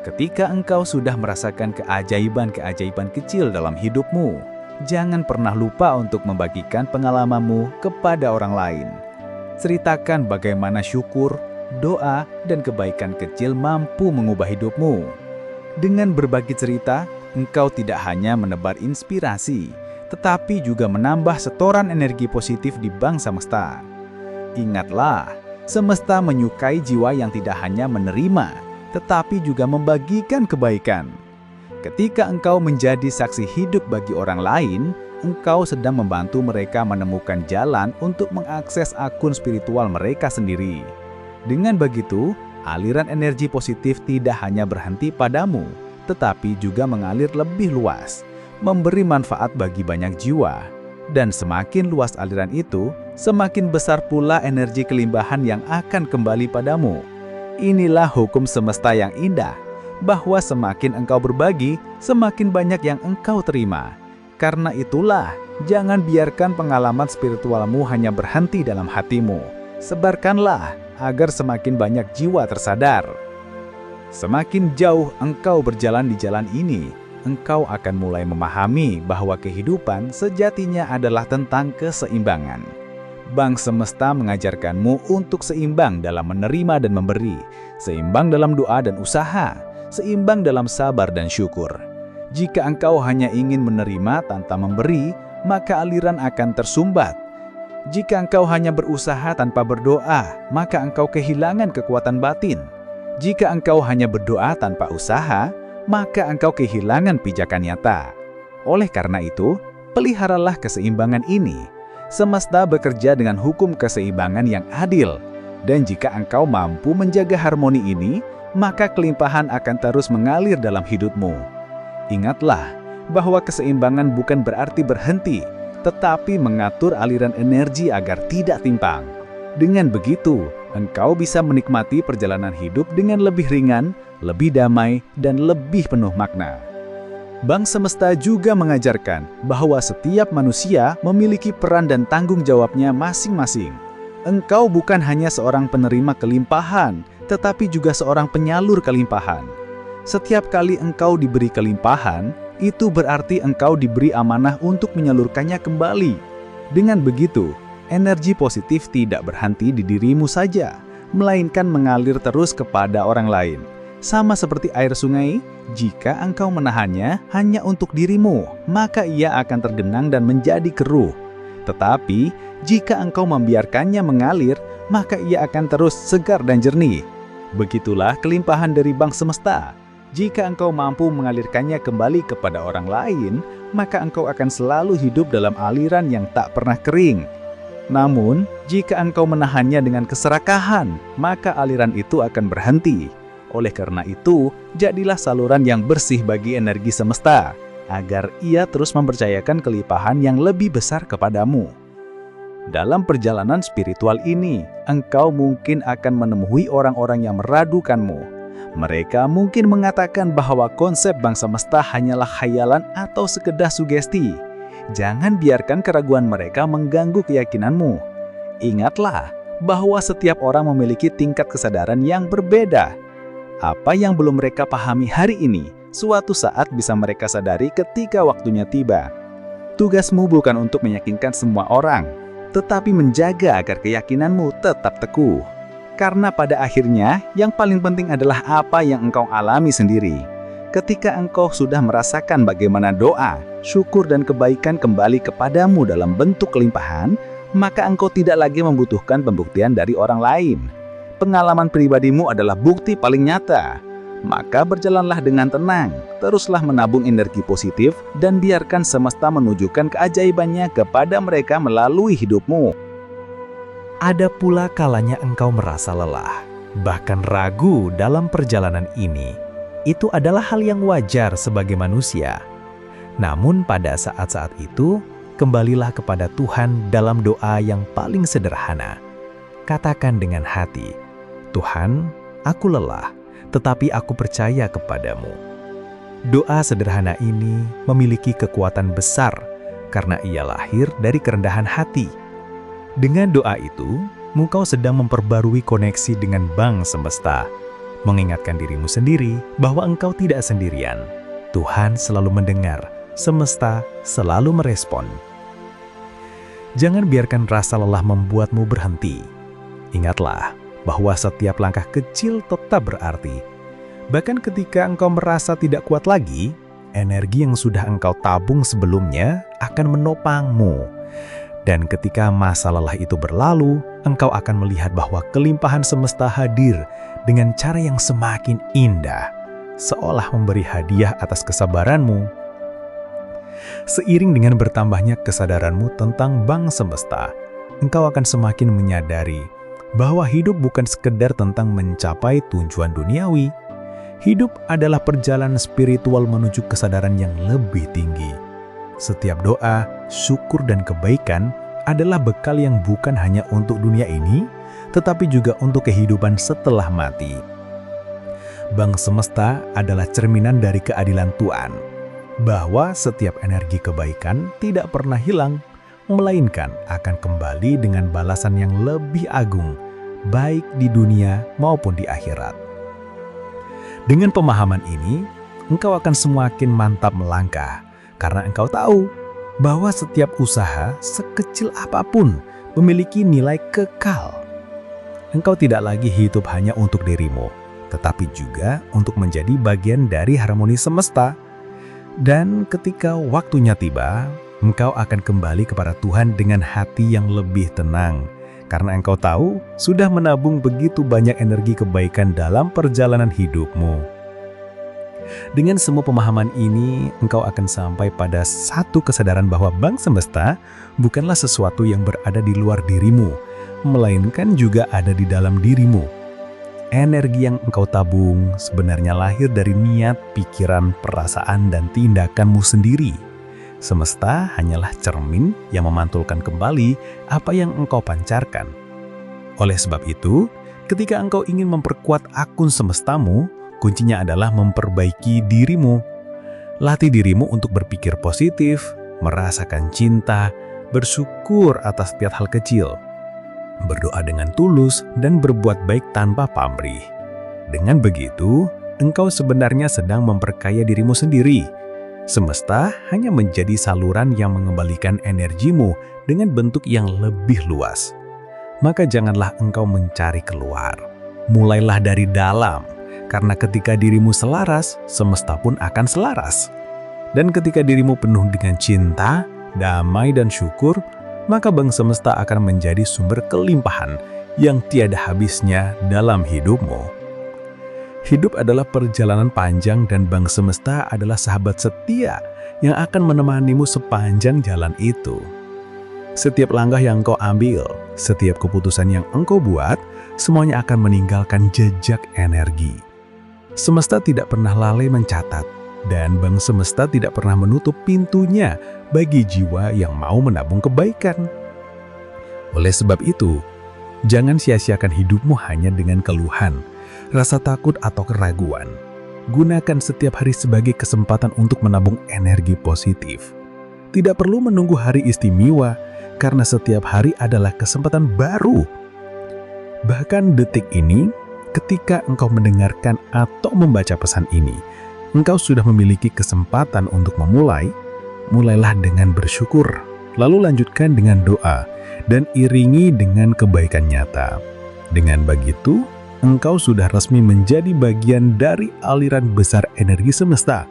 [SPEAKER 6] Ketika engkau sudah merasakan keajaiban-keajaiban kecil dalam hidupmu, jangan pernah lupa untuk membagikan pengalamanmu kepada orang lain. Ceritakan bagaimana syukur, doa, dan kebaikan kecil mampu mengubah hidupmu. Dengan berbagi cerita, engkau tidak hanya menebar inspirasi, tetapi juga menambah setoran energi positif di bank semesta. Ingatlah, semesta menyukai jiwa yang tidak hanya menerima, tetapi juga membagikan kebaikan. Ketika engkau menjadi saksi hidup bagi orang lain, engkau sedang membantu mereka menemukan jalan untuk mengakses akun spiritual mereka sendiri. Dengan begitu, aliran energi positif tidak hanya berhenti padamu, tetapi juga mengalir lebih luas, memberi manfaat bagi banyak jiwa. Dan semakin luas aliran itu, semakin besar pula energi kelimbahan yang akan kembali padamu. Inilah hukum semesta yang indah, bahwa semakin engkau berbagi, semakin banyak yang engkau terima. Karena itulah, jangan biarkan pengalaman spiritualmu hanya berhenti dalam hatimu. Sebarkanlah, agar semakin banyak jiwa tersadar. Semakin jauh engkau berjalan di jalan ini, engkau akan mulai memahami bahwa kehidupan sejatinya adalah tentang keseimbangan. Bank semesta mengajarkanmu untuk seimbang dalam menerima dan memberi, seimbang dalam doa dan usaha, seimbang dalam sabar dan syukur. Jika engkau hanya ingin menerima tanpa memberi, maka aliran akan tersumbat. Jika engkau hanya berusaha tanpa berdoa, maka engkau kehilangan kekuatan batin. Jika engkau hanya berdoa tanpa usaha, maka engkau kehilangan pijakan nyata. Oleh karena itu, peliharalah keseimbangan ini. Semesta bekerja dengan hukum keseimbangan yang adil. Dan jika engkau mampu menjaga harmoni ini, maka kelimpahan akan terus mengalir dalam hidupmu. Ingatlah bahwa keseimbangan bukan berarti berhenti, tetapi mengatur aliran energi agar tidak timpang. Dengan begitu, engkau bisa menikmati perjalanan hidup dengan lebih ringan, lebih damai, dan lebih penuh makna. Bank semesta juga mengajarkan bahwa setiap manusia memiliki peran dan tanggung jawabnya masing-masing. Engkau bukan hanya seorang penerima kelimpahan, tetapi juga seorang penyalur kelimpahan. Setiap kali engkau diberi kelimpahan, itu berarti engkau diberi amanah untuk menyalurkannya kembali. Dengan begitu, energi positif tidak berhenti di dirimu saja, melainkan mengalir terus kepada orang lain. Sama seperti air sungai, jika engkau menahannya hanya untuk dirimu, maka ia akan tergenang dan menjadi keruh. Tetapi, jika engkau membiarkannya mengalir, maka ia akan terus segar dan jernih. Begitulah kelimpahan dari bank semesta. Jika engkau mampu mengalirkannya kembali kepada orang lain, maka engkau akan selalu hidup dalam aliran yang tak pernah kering. Namun, jika engkau menahannya dengan keserakahan, maka aliran itu akan berhenti. Oleh karena itu, jadilah saluran yang bersih bagi energi semesta, agar ia terus mempercayakan kelimpahan yang lebih besar kepadamu. Dalam perjalanan spiritual ini, engkau mungkin akan menemui orang-orang yang meragukanmu. Mereka mungkin mengatakan bahwa konsep bank semesta hanyalah khayalan atau sekedar sugesti. Jangan biarkan keraguan mereka mengganggu keyakinanmu. Ingatlah bahwa setiap orang memiliki tingkat kesadaran yang berbeda. Apa yang belum mereka pahami hari ini, suatu saat bisa mereka sadari ketika waktunya tiba. Tugasmu bukan untuk meyakinkan semua orang, tetapi menjaga agar keyakinanmu tetap teguh. Karena pada akhirnya, yang paling penting adalah apa yang engkau alami sendiri. Ketika engkau sudah merasakan bagaimana doa, syukur dan kebaikan kembali kepadamu dalam bentuk kelimpahan, maka engkau tidak lagi membutuhkan pembuktian dari orang lain. Pengalaman pribadimu adalah bukti paling nyata. Maka berjalanlah dengan tenang, teruslah menabung energi positif, dan biarkan semesta menunjukkan keajaibannya kepada mereka melalui hidupmu.
[SPEAKER 3] Ada pula kalanya engkau merasa lelah, bahkan ragu dalam perjalanan ini. Itu adalah hal yang wajar sebagai manusia. Namun pada saat-saat itu, kembalilah kepada Tuhan dalam doa yang paling sederhana. Katakan dengan hati, "Tuhan, aku lelah, tetapi aku percaya kepadamu." Doa sederhana ini memiliki kekuatan besar karena ia lahir dari kerendahan hati. Dengan doa itu, engkau sedang memperbarui koneksi dengan Bang Semesta, mengingatkan dirimu sendiri bahwa engkau tidak sendirian. Tuhan selalu mendengar, semesta selalu merespon. Jangan biarkan rasa lelah membuatmu berhenti. Ingatlah bahwa setiap langkah kecil tetap berarti. Bahkan ketika engkau merasa tidak kuat lagi, energi yang sudah engkau tabung sebelumnya akan menopangmu. Dan ketika masa lelah itu berlalu, engkau akan melihat bahwa kelimpahan semesta hadir dengan cara yang semakin indah, seolah memberi hadiah atas kesabaranmu. Seiring dengan bertambahnya kesadaranmu tentang Bang Semesta, engkau akan semakin menyadari bahwa hidup bukan sekedar tentang mencapai tujuan duniawi. Hidup adalah perjalanan spiritual menuju kesadaran yang lebih tinggi. Setiap doa, syukur, dan kebaikan adalah bekal yang bukan hanya untuk dunia ini, tetapi juga untuk kehidupan setelah mati. Bang Semesta adalah cerminan dari keadilan Tuhan, bahwa setiap energi kebaikan tidak pernah hilang, melainkan akan kembali dengan balasan yang lebih agung, baik di dunia maupun di akhirat. Dengan pemahaman ini, engkau akan semakin mantap melangkah, karena engkau tahu bahwa setiap usaha, sekecil apapun, memiliki nilai kekal. Engkau tidak lagi hidup hanya untuk dirimu, tetapi juga untuk menjadi bagian dari harmoni semesta. Dan ketika waktunya tiba, engkau akan kembali kepada Tuhan dengan hati yang lebih tenang, karena engkau tahu sudah menabung begitu banyak energi kebaikan dalam perjalanan hidupmu. Dengan semua pemahaman ini, engkau akan sampai pada satu kesadaran bahwa Bang Semesta bukanlah sesuatu yang berada di luar dirimu, melainkan juga ada di dalam dirimu. Energi yang engkau tabung sebenarnya lahir dari niat, pikiran, perasaan, dan tindakanmu sendiri. Semesta hanyalah cermin yang memantulkan kembali apa yang engkau pancarkan. Oleh sebab itu, ketika engkau ingin memperkuat akun semestamu, kuncinya adalah memperbaiki dirimu. Latih dirimu untuk berpikir positif, merasakan cinta, bersyukur atas setiap hal kecil, berdoa dengan tulus, dan berbuat baik tanpa pamrih. Dengan begitu, engkau sebenarnya sedang memperkaya dirimu sendiri. Semesta hanya menjadi saluran yang mengembalikan energimu dengan bentuk yang lebih luas. Maka janganlah engkau mencari keluar. Mulailah dari dalam, karena ketika dirimu selaras, semesta pun akan selaras. Dan ketika dirimu penuh dengan cinta, damai, dan syukur, maka Bang Semesta akan menjadi sumber kelimpahan yang tiada habisnya dalam hidupmu. Hidup adalah perjalanan panjang dan Bang Semesta adalah sahabat setia yang akan menemanimu sepanjang jalan itu. Setiap langkah yang engkau ambil, setiap keputusan yang engkau buat, semuanya akan meninggalkan jejak energi. Semesta tidak pernah lalai mencatat, dan Bang Semesta tidak pernah menutup pintunya bagi jiwa yang mau menabung kebaikan. Oleh sebab itu, jangan sia-siakan hidupmu hanya dengan keluhan, rasa takut, atau keraguan. Gunakan setiap hari sebagai kesempatan untuk menabung energi positif. Tidak perlu menunggu hari istimewa, karena setiap hari adalah kesempatan baru. Bahkan detik ini, ketika engkau mendengarkan atau membaca pesan ini, engkau sudah memiliki kesempatan untuk memulai. Mulailah dengan bersyukur, lalu lanjutkan dengan doa, dan iringi dengan kebaikan nyata. Dengan begitu, engkau sudah resmi menjadi bagian dari aliran besar energi semesta,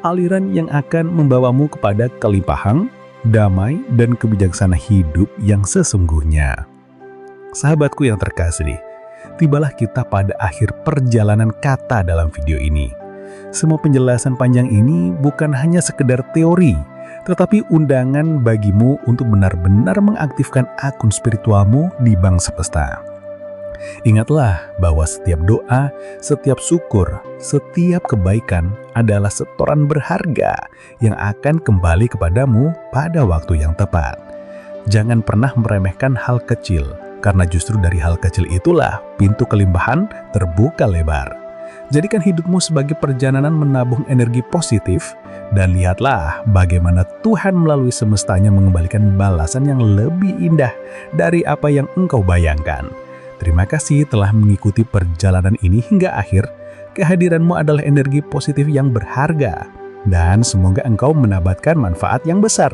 [SPEAKER 3] aliran yang akan membawamu kepada kelimpahan, damai, dan kebijaksanaan hidup yang sesungguhnya. Sahabatku yang terkasih, tibalah kita pada akhir perjalanan kata dalam video ini. Semua penjelasan panjang ini bukan hanya sekedar teori, tetapi undangan bagimu untuk benar-benar mengaktifkan akun spiritualmu di Bang Semesta.
[SPEAKER 4] Ingatlah bahwa setiap doa, setiap syukur, setiap kebaikan adalah setoran berharga yang akan kembali kepadamu pada waktu yang tepat. Jangan pernah meremehkan hal kecil, karena justru dari hal kecil itulah pintu kelimpahan terbuka lebar. Jadikan hidupmu sebagai perjalanan menabung energi positif, dan lihatlah bagaimana Tuhan melalui semestanya mengembalikan balasan yang lebih indah dari apa yang engkau bayangkan. Terima kasih telah mengikuti perjalanan ini hingga akhir. Kehadiranmu adalah energi positif yang berharga, dan semoga engkau mendapatkan manfaat yang besar.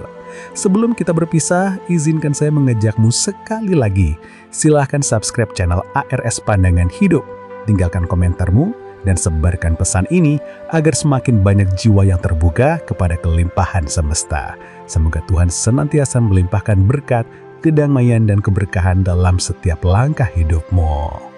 [SPEAKER 4] Sebelum kita berpisah, izinkan saya mengejakmu sekali lagi. Silahkan subscribe channel ARS Pandangan Hidup. Tinggalkan komentarmu dan sebarkan pesan ini agar semakin banyak jiwa yang terbuka kepada kelimpahan semesta. Semoga Tuhan senantiasa melimpahkan berkat, kedamaian, dan keberkahan dalam setiap langkah hidupmu.